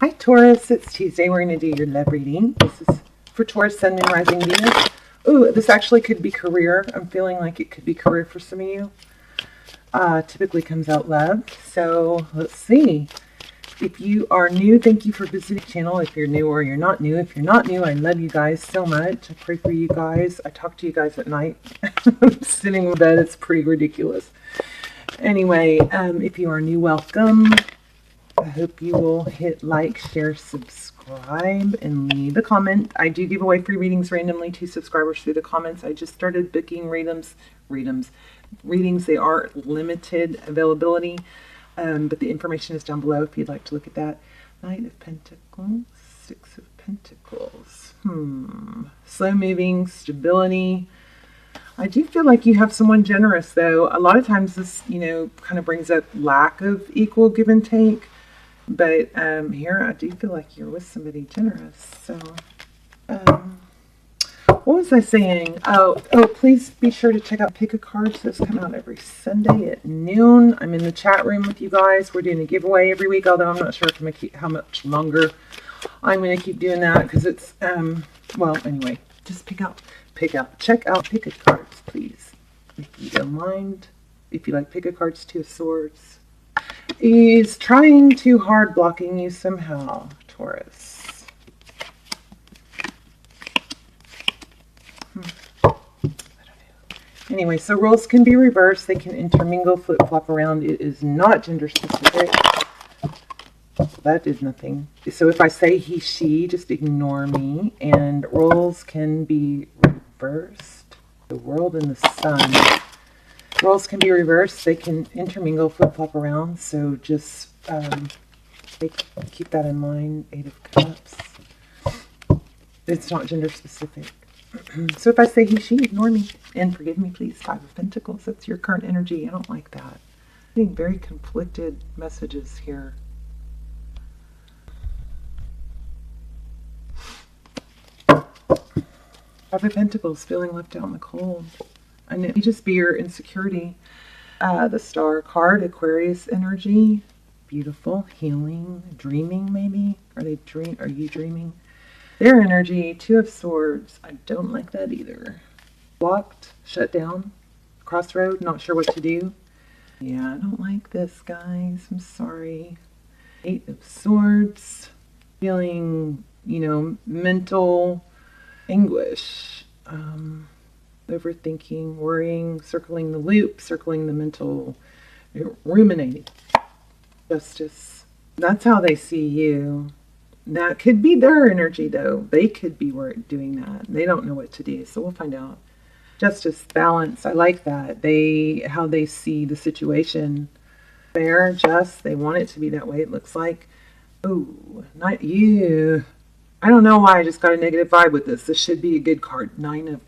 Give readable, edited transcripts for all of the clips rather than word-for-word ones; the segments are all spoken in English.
Hi Taurus, it's Tuesday. We're going to do your love reading. This is for Taurus, Sun, Moon, Rising, Venus. Ooh, this actually could be career. I'm feeling like it could be career for some of you. Typically comes out love. So let's see. If you are new, thank you for visiting the channel. If you're new or you're not new. If you're not new, I love you guys so much. I pray for you guys. I talk to you guys at night. I'm sitting in bed. It's pretty ridiculous. Anyway, if you are new, welcome. I hope you will hit like, share, subscribe, and leave a comment. I do give away free readings randomly to subscribers through the comments. I just started booking readings. They are limited availability, but the information is down below if you'd like to look at that. Knight of Pentacles, Six of Pentacles. Slow moving, stability. I do feel like you have someone generous, though. A lot of times this, kind of brings up lack of equal give and take. But here I do feel like you're with somebody generous. So, what was I saying? Oh, please be sure to check out Pick a Cards. Those come out every Sunday at noon. I'm in the chat room with you guys. We're doing a giveaway every week, although I'm not sure if I'm gonna keep, how much longer I'm going to keep doing that because it's, well, anyway, just check out Pick a Cards, please. If you don't mind, if you like Pick a Cards, Two of Swords. He's trying too hard, blocking you somehow, Taurus. I don't know. Anyway, so roles can be reversed. They can intermingle, flip-flop around. It is not gender specific. That did nothing. So if I say he, she, just ignore me. And roles can be reversed. The world and the sun. Roles can be reversed. They can intermingle, flip-flop around. So just keep that in mind. Eight of Cups. It's not gender specific. So if I say he, she, ignore me. And forgive me, please. Five of Pentacles. That's your current energy. I don't like that. I'm getting very conflicted messages here. Five of Pentacles. Feeling left out in the cold. I know, it may just be your insecurity. The Star card, Aquarius energy, beautiful, healing, dreaming maybe. Are you dreaming? Their energy, Two of Swords. I don't like that either. Blocked, shut down, crossroad, not sure what to do. Yeah, I don't like this, guys. I'm sorry. Eight of Swords, feeling, mental anguish. Overthinking, worrying, circling the loop, circling the mental, ruminating. Justice. That's how they see you. That could be their energy, though. They could be doing that. They don't know what to do, so we'll find out. Justice, balance. I like that. How they see the situation. Fair, just. They want it to be that way, it looks like. Oh, not you. I don't know why I just got a negative vibe with this. This should be a good card. Nine of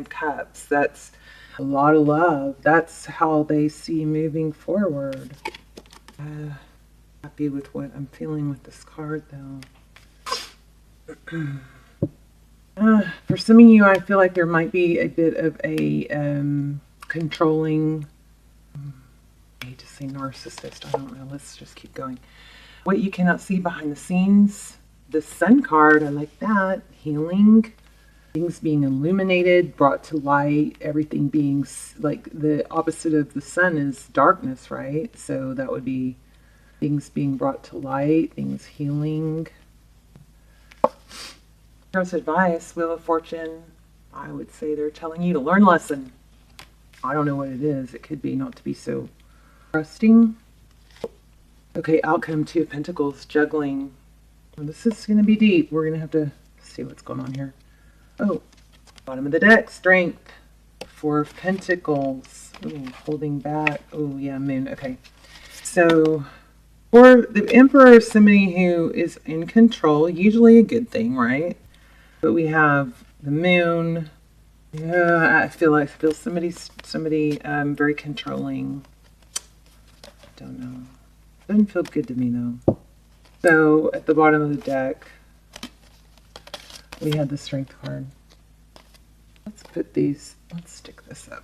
Cups. That's a lot of love. That's how they see moving forward. Happy with what I'm feeling with this card, though. For some of you, I feel like there might be a bit of a controlling, I hate to say narcissist, I don't know. Let's just keep going. What you cannot see behind the scenes. The Sun card, I like that. Healing. Things being illuminated, brought to light, everything being like the opposite of the sun is darkness, right? So that would be things being brought to light, things healing. Here's advice, Wheel of Fortune. I would say they're telling you to learn a lesson. I don't know what it is. It could be not to be so trusting. Okay, outcome, Two of Pentacles, juggling. Well, this is going to be deep. We're going to have to see what's going on here. Oh, bottom of the deck, Strength. Four of Pentacles. Ooh, holding back. Oh, yeah, Moon. Okay. So, for the Emperor, somebody who is in control, usually a good thing, right? But we have the Moon. Yeah, I feel somebody very controlling. Don't know. Doesn't feel good to me, though. So, at the bottom of the deck, we had the Strength card. Let's stick this up.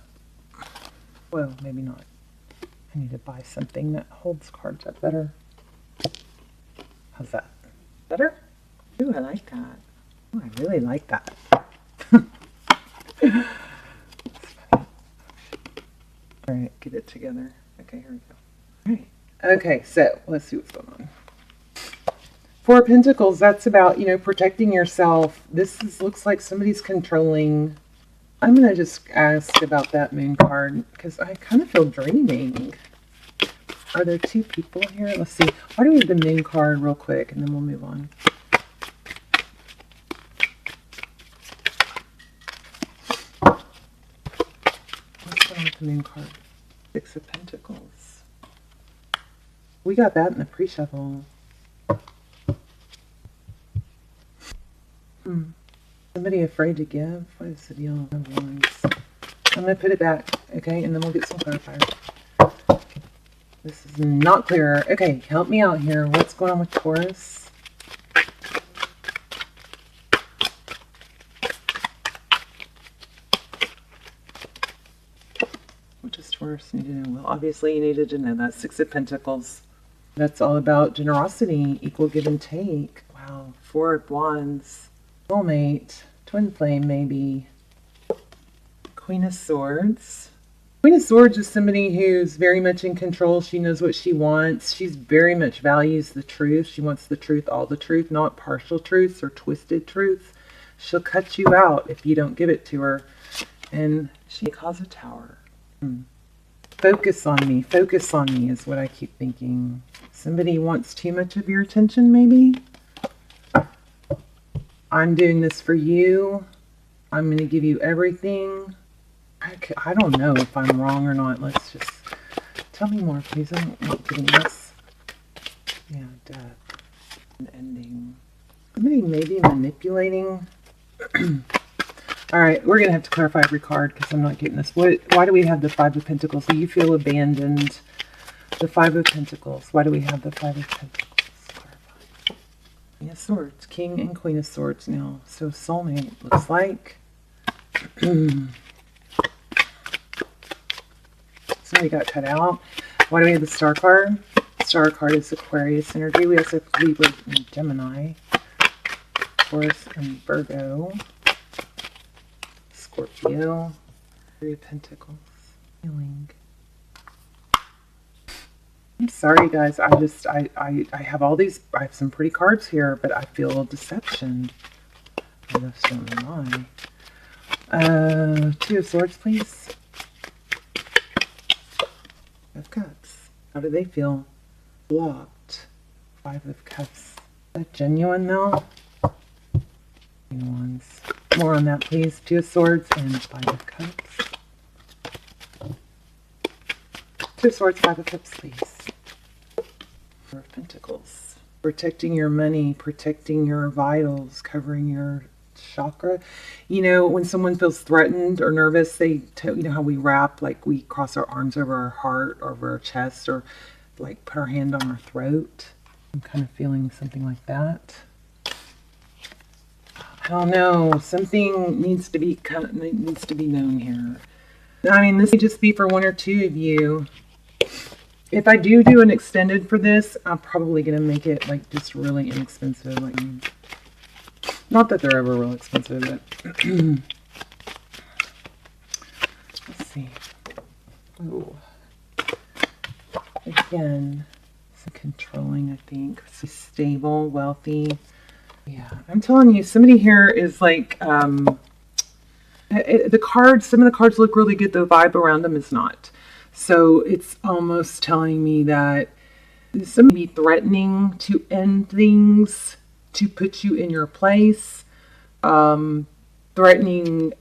Well, maybe not. I need to buy something that holds cards up better. How's that? Better? Ooh, I like that. Ooh, I really like that. All right, get it together. Okay, here we go. All right. Okay, so let's see what's going on. Four of Pentacles, that's about, you know, protecting yourself. This looks like somebody's controlling. I'm going to just ask about that Moon card because I kind of feel draining. Are there two people here? Let's see. Why do we have the Moon card real quick and then we'll move on. What's going on with the Moon card? Six of Pentacles. We got that in the pre-shuffle. Somebody afraid to give? What is the deal? I'm going to put it back, okay? And then we'll get some clarifiers. This is not clear. Okay, help me out here. What's going on with Taurus? What does Taurus need to know? Well, obviously you needed to know that. Six of Pentacles. That's all about generosity, equal give and take. Wow. Four of Wands. Soulmate. Twin flame, maybe. Queen of Swords. Queen of Swords is somebody who's very much in control. She knows what she wants. She's very much values the truth. She wants the truth, all the truth, not partial truths or twisted truths. She'll cut you out if you don't give it to her. And she calls a tower. Focus on me. Focus on me is what I keep thinking. Somebody wants too much of your attention, maybe? I'm doing this for you. I'm going to give you everything. I don't know if I'm wrong or not. Let's just tell me more, please. I'm not getting this. Yeah, death. An ending. Somebody may be manipulating. All right, we're going to have to clarify every card because I'm not getting this. Why do we have the Five of Pentacles? Do you feel abandoned? The Five of Pentacles. Why do we have the Five of Pentacles? Clarify. King of Swords. King and Queen of Swords now. So Soulmate looks like. Somebody got cut out. Why do we have the Star card? Star card is Aquarius energy. We also have Libra and Gemini. Taurus and Virgo. Scorpio. Three of Pentacles. Healing. I'm sorry, guys. I have all these. I have some pretty cards here, but I feel deception. I just don't know why. Two of Swords, please. Of Cups. How do they feel? Blocked. Five of Cups. Is that genuine now? Ones. More on that, please. Two of Swords and Five of Cups. Two of Swords, Five of Cups, please. Four of Pentacles. Protecting your money, protecting your vitals, covering your chakra. You know, when someone feels threatened or nervous, they, you know how we wrap, like we cross our arms over our heart, or over our chest, or like put our hand on our throat. I'm kind of feeling something like that. I don't know. Something needs to be known here. I mean, this may just be for one or two of you. If I do an extended for this, I'm probably going to make it like just really inexpensive. Like, not that they're ever real expensive, but let's see. Ooh. Again, so controlling, I think. So stable, wealthy. Yeah, I'm telling you, somebody here is like, the cards, some of the cards look really good. The vibe around them is not. So it's almost telling me that somebody threatening to end things, to put you in your place, threatening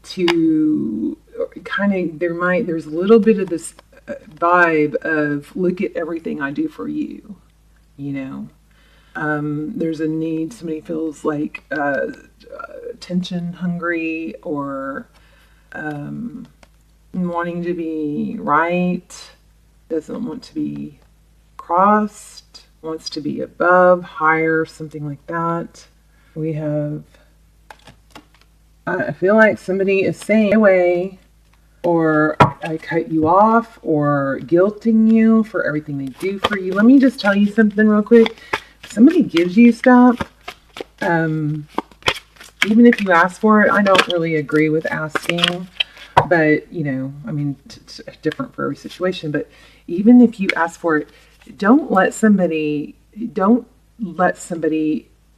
to kind of, there's a little bit of this vibe of, look at everything I do for you, you know. There's a need, somebody feels like attention hungry, or wanting to be right, doesn't want to be crossed, wants to be above, higher, something like that. We have, I feel like somebody is saying away, or I cut you off, or guilting you for everything they do for you. Let me just tell you something real quick. somebody gives you stuff, even if you ask for it, I don't really agree with asking, but, you know, I mean, it's different for every situation, but even if you ask for it, don't let somebody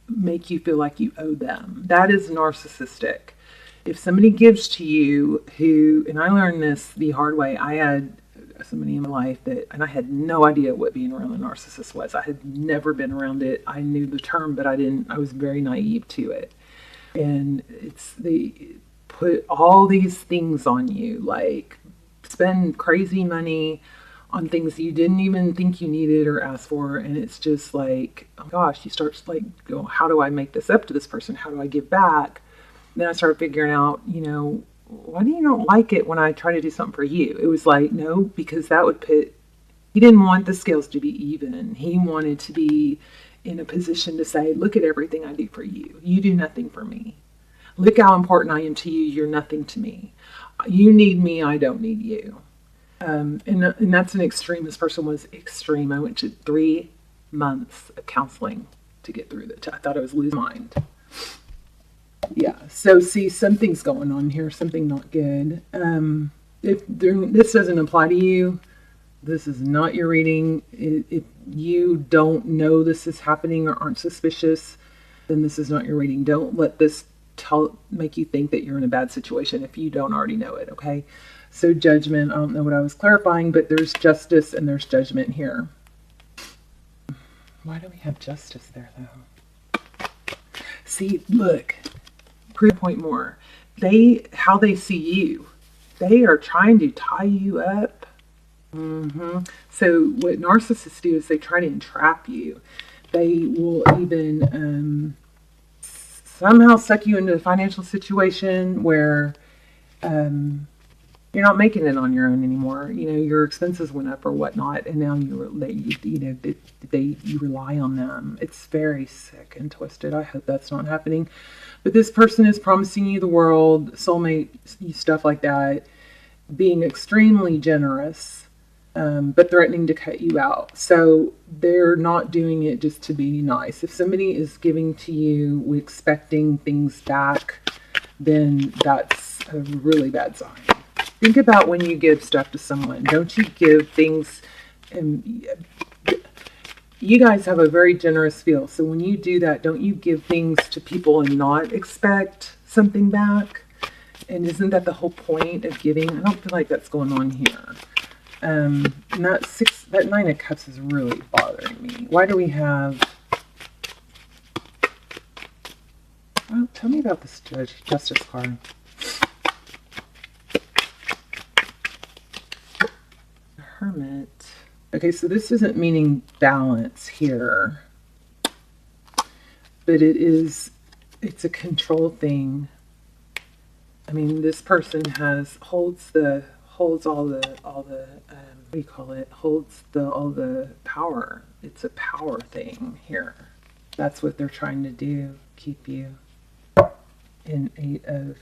make you feel like you owe them. That is narcissistic. If somebody gives to you and I learned this the hard way. I had somebody in my life and I had no idea what being around a narcissist was. I had never been around it. I knew the term, but I was very naive to it. And they put all these things on you, like spend crazy money on things you didn't even think you needed or asked for. And it's just like, oh gosh, you start like, go, how do I make this up to this person? How do I give back? Then I started figuring out, you know, why do you not like it when I try to do something for you? It was like, no, because that would he didn't want the scales to be even. He wanted to be in a position to say, look at everything I do for you. You do nothing for me. Look how important I am to you. You're nothing to me. You need me. I don't need you. And that's an extreme. This person was extreme. I went to 3 months of counseling to get through that. I thought I was losing my mind. Yeah. So see, something's going on here. Something not good. If this doesn't apply to you, this is not your reading. If you don't know this is happening or aren't suspicious, then this is not your reading. Don't let this make you think that you're in a bad situation if you don't already know it, okay? So judgment, I don't know what I was clarifying, but there's justice and there's judgment here. Why do we have justice there, though? See, look, prove a point more. How they see you, they are trying to tie you up. So what narcissists do is they try to entrap you. They will even somehow suck you into a financial situation where you're not making it on your own anymore. You know, your expenses went up or whatnot, and now you rely on them. It's very sick and twisted. I hope that's not happening. But this person is promising you the world, soulmate, stuff like that, being extremely generous, but threatening to cut you out. So they're not doing it just to be nice. If somebody is giving to you expecting things back, then that's a really bad sign. Think about when you give stuff to someone. Don't you give things, and you guys have a very generous feel. So when you do that, don't you give things to people and not expect something back? And isn't that the whole point of giving? I don't feel like that's going on here. And that 9 of Cups is really bothering me. Why do we have... Well, tell me about this Justice card. Hermit. Okay, so this isn't meaning balance here. But it's a control thing. I mean, this person holds all the power. It's a power thing here. That's what they're trying to do, keep you in 8 of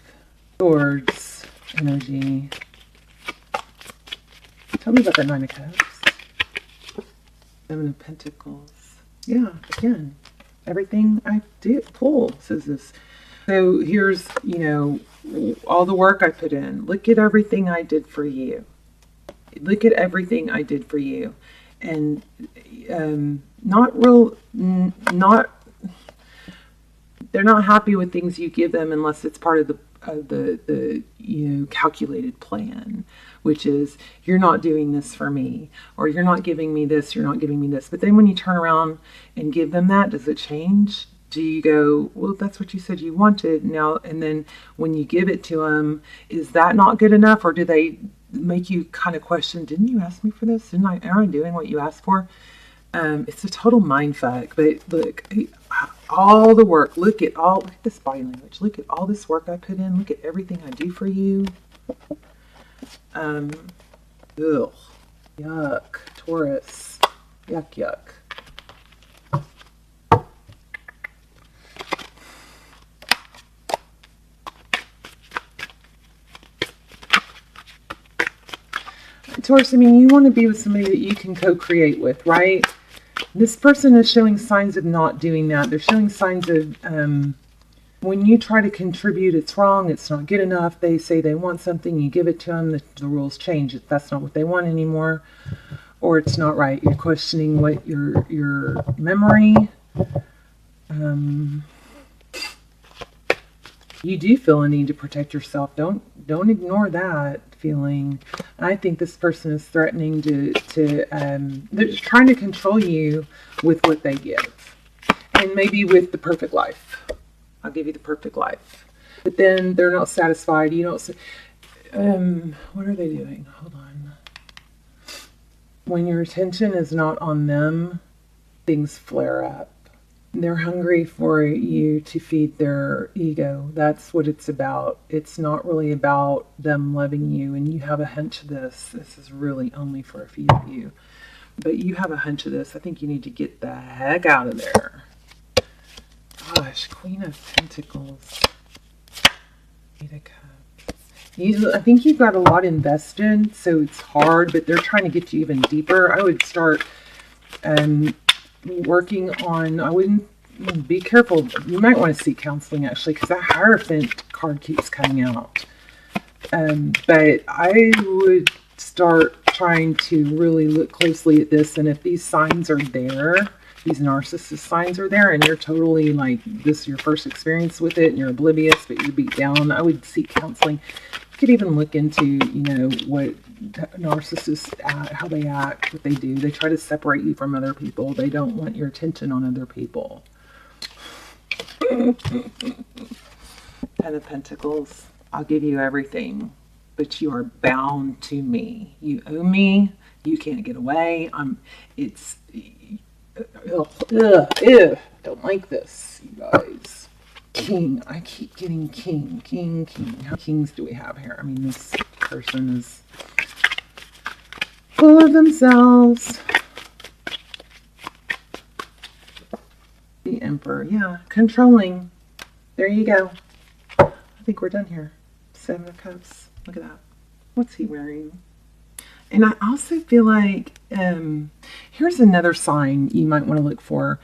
Swords energy. Tell me about the 9 of Cups. 7 of Pentacles. Yeah, again, everything I did pull says this. So here's, you know, all the work I put in. Look at everything I did for you. Look at everything I did for you. And they're not happy with things you give them unless it's part of the you know, calculated plan, which is, you're not doing this for me, or you're not giving me this, you're not giving me this. But then when you turn around and give them that, does it change? Do you go, well, that's what you said you wanted now, and then when you give it to them, is that not good enough? Or do they make you kind of question, didn't you ask me for this? Am I doing what you asked for? It's a total mind fuck. But look, all the work, look at this body language. Look at all this work I put in. Look at everything I do for you. Ugh. Yuck. Taurus. Yuck, yuck. Taurus, I mean, you want to be with somebody that you can co-create with, right? This person is showing signs of not doing that. They're showing signs of when you try to contribute, it's wrong, it's not good enough. They say they want something, you give it to them, the rules change. If that's not what they want anymore, or it's not right. You're questioning what your memory. You do feel a need to protect yourself. Don't ignore that feeling. I think this person is threatening they're trying to control you with what they give, and maybe with the perfect life. I'll give you the perfect life, but then they're not satisfied. You don't. What are they doing? Hold on. When your attention is not on them, things flare up. They're hungry for you to feed their ego. That's what it's about. It's not really about them loving you. And you have a hunch of this. This is really only for a few of you. But you have a hunch of this. I think you need to get the heck out of there. Gosh, Queen of Pentacles. Eight of Cups. I think you've got a lot invested, so it's hard, but they're trying to get you even deeper. I would start working on, I wouldn't, be careful. You might want to seek counseling, actually, because that Hierophant card keeps coming out. But I would start trying to really look closely at this, and if these signs are there, these narcissist signs are there, and you're totally like, this is your first experience with it, and you're oblivious, but you're beat down, I would seek counseling. You could even look into, what narcissists, how they act, what they do. They try to separate you from other people. They don't want your attention on other people. Ten of Pentacles. I'll give you everything, but you are bound to me. You owe me. You can't get away. Don't like this, you guys. King. I keep getting king. How many kings do we have here? I mean, this person is full of themselves. The Emperor. Yeah, controlling. There you go. I think we're done here. Seven of Cups. Look at that. What's he wearing? And I also feel like, here's another sign you might want to look for.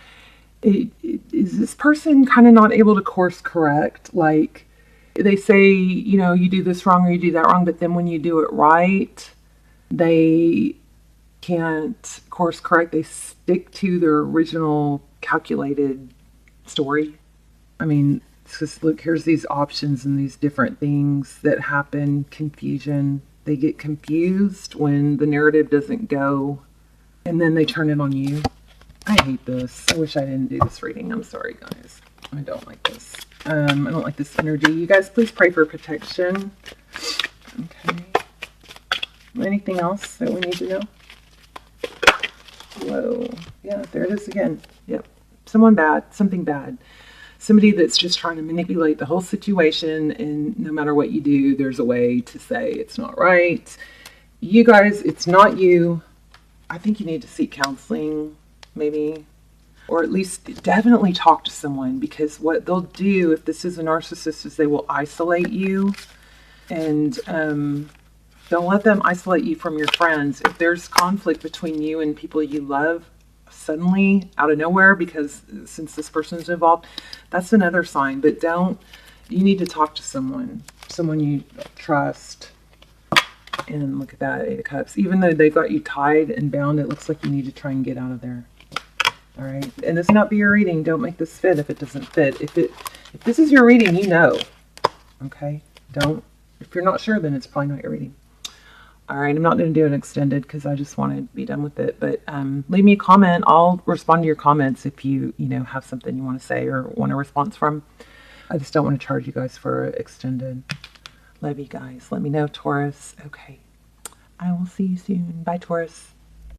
Is this person kind of not able to course correct? Like, they say, you do this wrong or you do that wrong, but then when you do it right, they can't course correct. They stick to their original calculated story. I mean, it's just, look, here's these options and these different things that happen. Confusion. They get confused when the narrative doesn't go, and then they turn it on you. I hate this. I wish I didn't do this reading. I'm sorry, guys. I don't like this. I don't like this energy. You guys, please pray for protection. Okay. Anything else that we need to know? Whoa. Yeah, there it is again. Yep. Someone bad. Something bad. Somebody that's just trying to manipulate the whole situation, and no matter what you do, there's a way to say it's not right. You guys, it's not you. I think you need to seek counseling, maybe, or at least definitely talk to someone, because what they'll do, if this is a narcissist, is they will isolate you, and don't let them isolate you from your friends. If there's conflict between you and people you love, suddenly out of nowhere, because since this person is involved, that's another sign. But you need to talk to someone you trust. And look at that, Eight of Cups. Even though they've got you tied and bound, it looks like you need to try and get out of there. All right, and this may not be your reading. Don't make this fit if it doesn't fit. If this is your reading, okay. If you're not sure, then it's probably not your reading. All right, I'm not going to do an extended because I just want to be done with it. But leave me a comment. I'll respond to your comments if you have something you want to say or want a response from. I just don't want to charge you guys for extended. Love you guys. Let me know, Taurus. Okay. I will see you soon. Bye, Taurus.